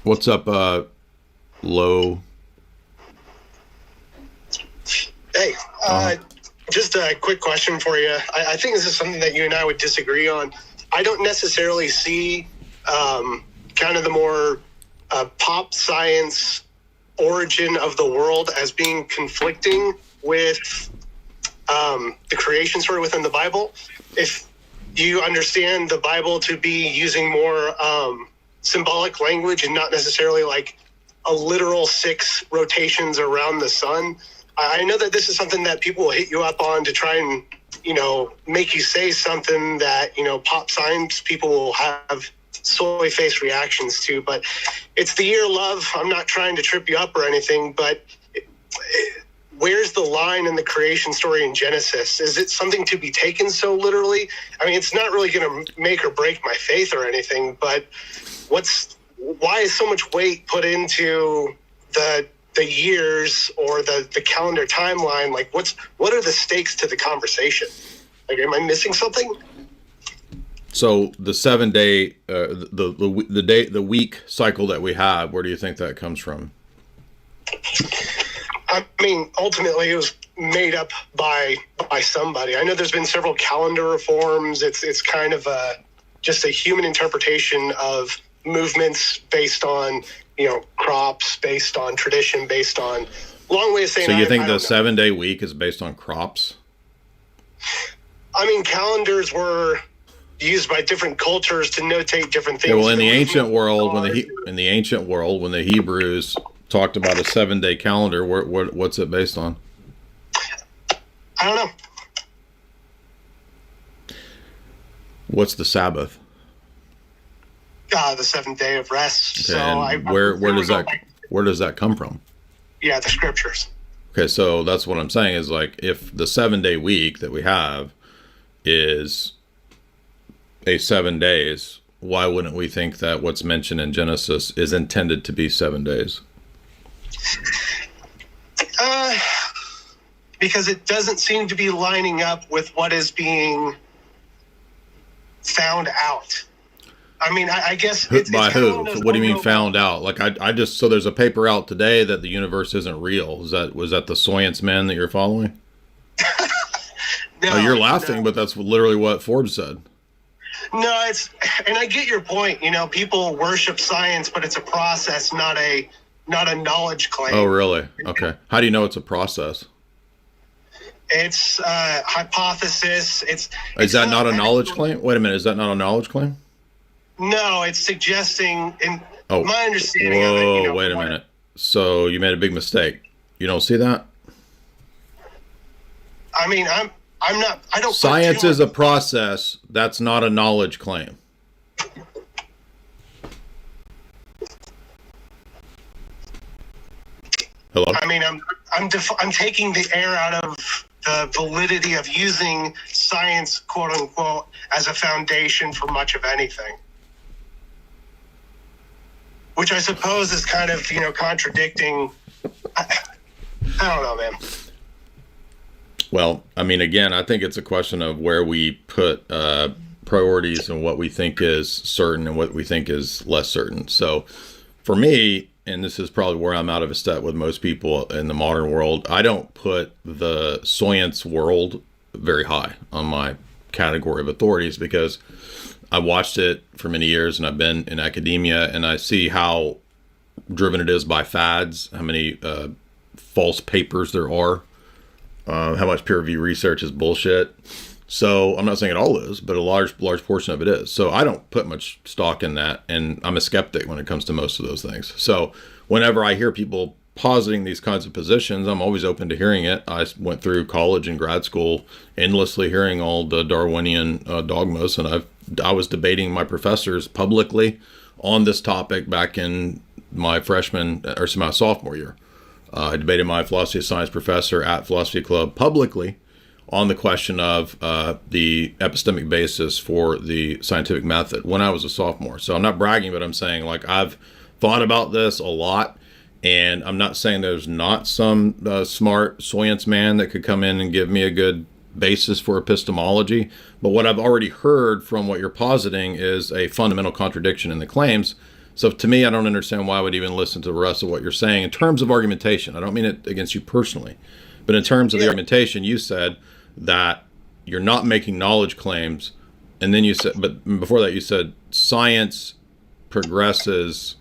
What's up, Low? Hey, just a quick question for you. I think this is something that you and I would disagree on. I don't necessarily see kind of the more pop science origin of the world as being conflicting with the creation story within the Bible. If you understand the Bible to be using more symbolic language and not necessarily like a literal 6 rotations around the sun, I know that this is something that people will hit you up on to try and, make you say something that, pop science people will have soy face reactions to. But it's the year of love. I'm not trying to trip you up or anything, but where's the line in the creation story in Genesis? Is it something to be taken so literally? I mean, it's not really going to make or break my faith or anything, but why is so much weight put into the years or the calendar timeline? Like, what are the stakes to the conversation? Like, am I missing something? So the 7-day, the week cycle that we have, where do you think that comes from? I mean, ultimately, it was made up by somebody. I know there's been several calendar reforms. It's kind of just a human interpretation of movements based on crops, based on tradition, based on long way of saying. So you think the 7-day week is based on crops? I mean, calendars were used by different cultures to notate different things. Yeah, well, in the ancient world, when the Hebrews talked about a 7-day calendar, what's it based on? I don't know. What's the Sabbath? The 7th day of rest. Okay, so and where does that come from? Yeah, the scriptures. Okay, so that's what I'm saying is, like, if the 7-day week that we have is a 7 days, why wouldn't we think that what's mentioned in Genesis is intended to be 7 days? Because it doesn't seem to be lining up with what is being found out. I mean, I guess by who? What do you mean found out? Like, so there's a paper out today that the universe isn't real. Was that the Science men that you're following? No, oh, you're laughing, no. But that's literally what Forbes said. No, and I get your point. People worship science, but it's a process, not a knowledge claim. Oh, really? Okay. How do you know it's a process? It's hypothesis. Is that not a knowledge claim? Wait a minute. Is that not a knowledge claim? No, it's suggesting, in my understanding of it. Wait a minute. So you made a big mistake. You don't see that? I mean, I'm not. I don't. Science is a process. That's not a knowledge claim. Hello? I mean, I'm taking the air out of the validity of using science, quote unquote, as a foundation for much of anything. Which I suppose is kind of, contradicting. I don't know, man. Well, I mean, again, I think it's a question of where we put priorities and what we think is certain and what we think is less certain. So for me, and this is probably where I'm out of a step with most people in the modern world, I don't put the science world very high on my category of authorities because I watched it for many years and I've been in academia and I see how driven it is by fads, how many false papers there are, how much peer review research is bullshit. So I'm not saying it all is, but a large portion of it is. So I don't put much stock in that. And I'm a skeptic when it comes to most of those things. So whenever I hear people positing these kinds of positions, I'm always open to hearing it. I went through college and grad school endlessly hearing all the Darwinian dogmas. And I was debating my professors publicly on this topic back in my sophomore year. I debated my philosophy of science professor at Philosophy Club publicly on the question of the epistemic basis for the scientific method when I was a sophomore. So I'm not bragging, but I'm saying, like, I've thought about this a lot, and I'm not saying there's not some smart science man that could come in and give me a good basis for epistemology. But what I've already heard from what you're positing is a fundamental contradiction in the claims, So to me, I don't understand why I would even listen to the rest of what you're saying in terms of argumentation. I don't mean it against you personally, but in terms of the argumentation, you said that you're not making knowledge claims. And then you said, but before that, you said science progresses.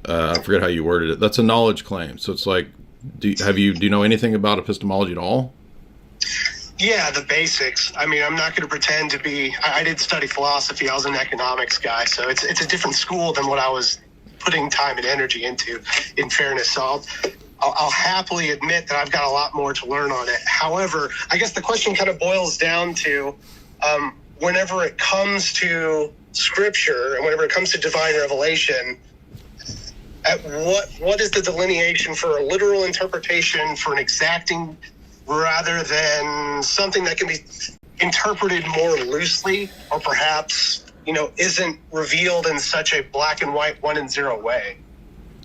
I forget how you worded it. That's a knowledge claim. So it's like, do you know anything about epistemology at all? Yeah, the basics. I mean, I'm not going to pretend to be. I did study philosophy. I was an economics guy, so it's a different school than what I was putting time and energy into. In fairness, so I'll happily admit that I've got a lot more to learn on it. However, I guess the question kind of boils down to whenever it comes to Scripture and whenever it comes to divine revelation, at what is the delineation for a literal interpretation, for an exacting, rather than something that can be interpreted more loosely, or perhaps, isn't revealed in such a black and white 1 and 0 way?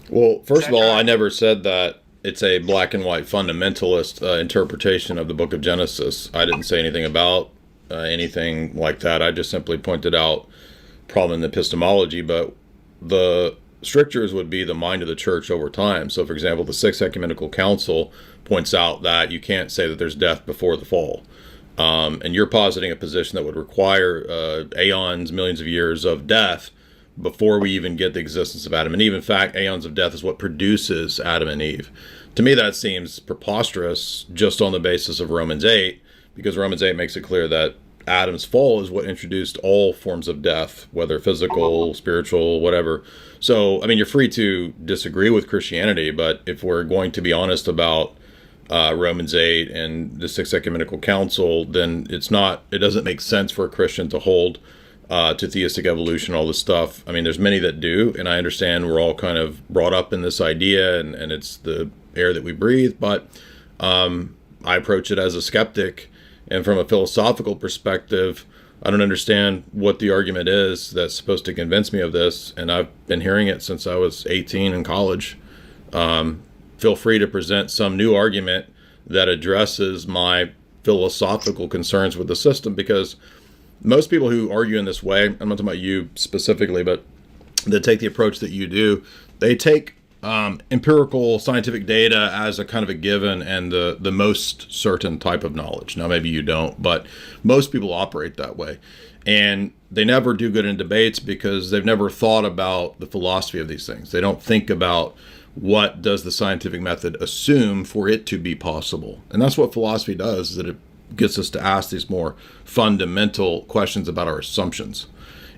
Well, first of all, I never said that it's a black and white fundamentalist interpretation of the book of Genesis. I didn't say anything about anything like that. I just simply pointed out problem in epistemology, but the strictures would be the mind of the church over time. So, for example, the Sixth Ecumenical Council points out that you can't say that there's death before the fall. And you're positing a position that would require aeons, millions of years of death before we even get the existence of Adam and Eve. In fact, aeons of death is what produces Adam and Eve. To me, that seems preposterous just on the basis of Romans 8, because Romans 8 makes it clear that Adam's fall is what introduced all forms of death, whether physical, spiritual, whatever. So, I mean, you're free to disagree with Christianity, but if we're going to be honest about Romans 8 and the Sixth Ecumenical Council, then it doesn't make sense for a Christian to hold to theistic evolution, all this stuff. I mean, there's many that do, and I understand we're all kind of brought up in this idea, and it's the air that we breathe, but I approach it as a skeptic. And from a philosophical perspective, I don't understand what the argument is that's supposed to convince me of this. And I've been hearing it since I was 18 in college. Feel free to present some new argument that addresses my philosophical concerns with the system, because most people who argue in this way, I'm not talking about you specifically, but that take the approach that you do, they take empirical scientific data as a kind of a given and the most certain type of knowledge. Now, maybe you don't, but most people operate that way. And they never do good in debates because they've never thought about the philosophy of these things. They don't think about what does the scientific method assume for it to be possible. And that's what philosophy does, is that it gets us to ask these more fundamental questions about our assumptions.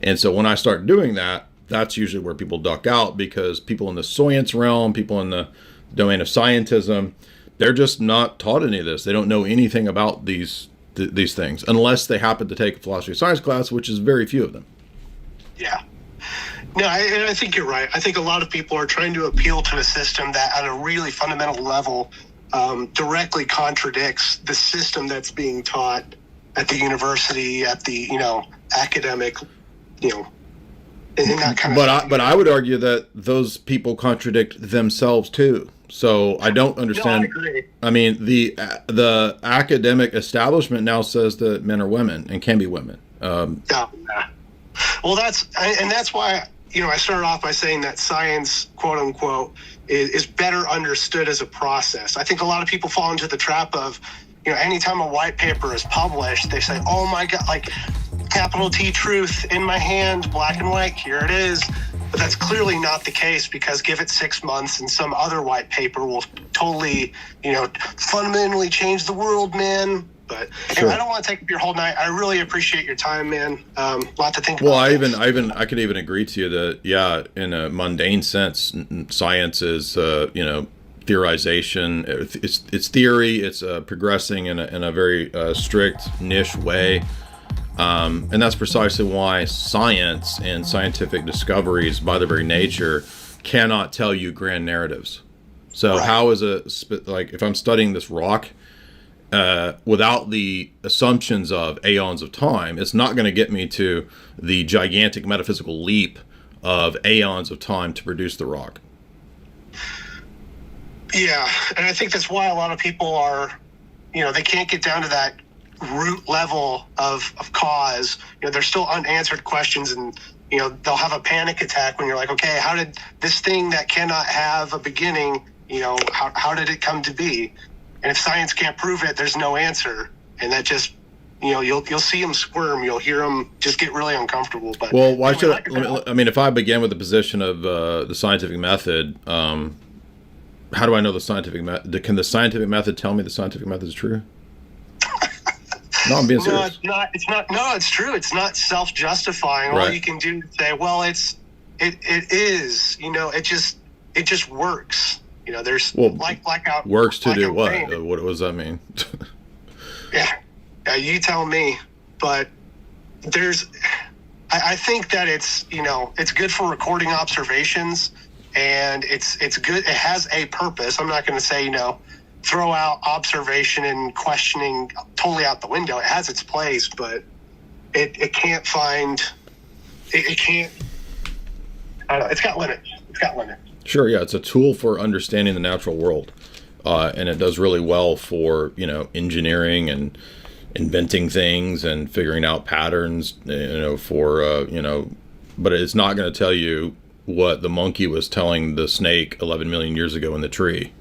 And so when I start doing that, that's usually where people duck out, because people in the science realm, people in the domain of scientism, they're just not taught any of this. They don't know anything about these things unless they happen to take a philosophy of science class, which is very few of them. Yeah. No, I think you're right. I think a lot of people are trying to appeal to a system that at a really fundamental level directly contradicts the system that's being taught at the university, at the, academic, But I would argue that those people contradict themselves too. So I don't understand. No, I agree. I mean, the academic establishment now says that men are women and can be women. Yeah. Well, that's why I started off by saying that science, quote unquote, is better understood as a process. I think a lot of people fall into the trap of, anytime a white paper is published, they say, "Oh my God, like." Capital T truth in my hand, black and white, here it is. But that's clearly not the case, because give it 6 months and some other white paper will totally, fundamentally change the world, man. But sure. I don't want to take up your whole night. I really appreciate your time, man. A lot to think about. Well, I could even agree to you that, yeah, in a mundane sense, science is, theorization. It's theory. It's progressing in a very strict niche way. And that's precisely why science and scientific discoveries, by their very nature, cannot tell you grand narratives. So how is if I'm studying this rock, without the assumptions of aeons of time, it's not going to get me to the gigantic metaphysical leap of aeons of time to produce the rock. Yeah, and I think that's why a lot of people are, they can't get down to that root level of cause. There's still unanswered questions, and they'll have a panic attack when you're like, okay, how did this thing that cannot have a beginning, how did it come to be? And if science can't prove it, there's no answer. And that just, you'll see them squirm. You'll hear them just get really uncomfortable. But well, why should I mean, if I begin with the position of the scientific method, how do I know the scientific method? Can the scientific method tell me the scientific method is true? No, I'm being serious. No, it's not. No, it's true. It's not self-justifying. Right. All you can do is say, well, it is. It just works. There's works to do what? What does that mean? Yeah, you tell me. But I think that it's good for recording observations, and it's good. It has a purpose. I'm not going to say throw out observation and questioning totally out the window. It has its place, but it can't find. It can't. I don't know. It's got limits. Sure, yeah, it's a tool for understanding the natural world, and it does really well for engineering and inventing things and figuring out patterns. But it's not going to tell you what the monkey was telling the snake 11 million years ago in the tree.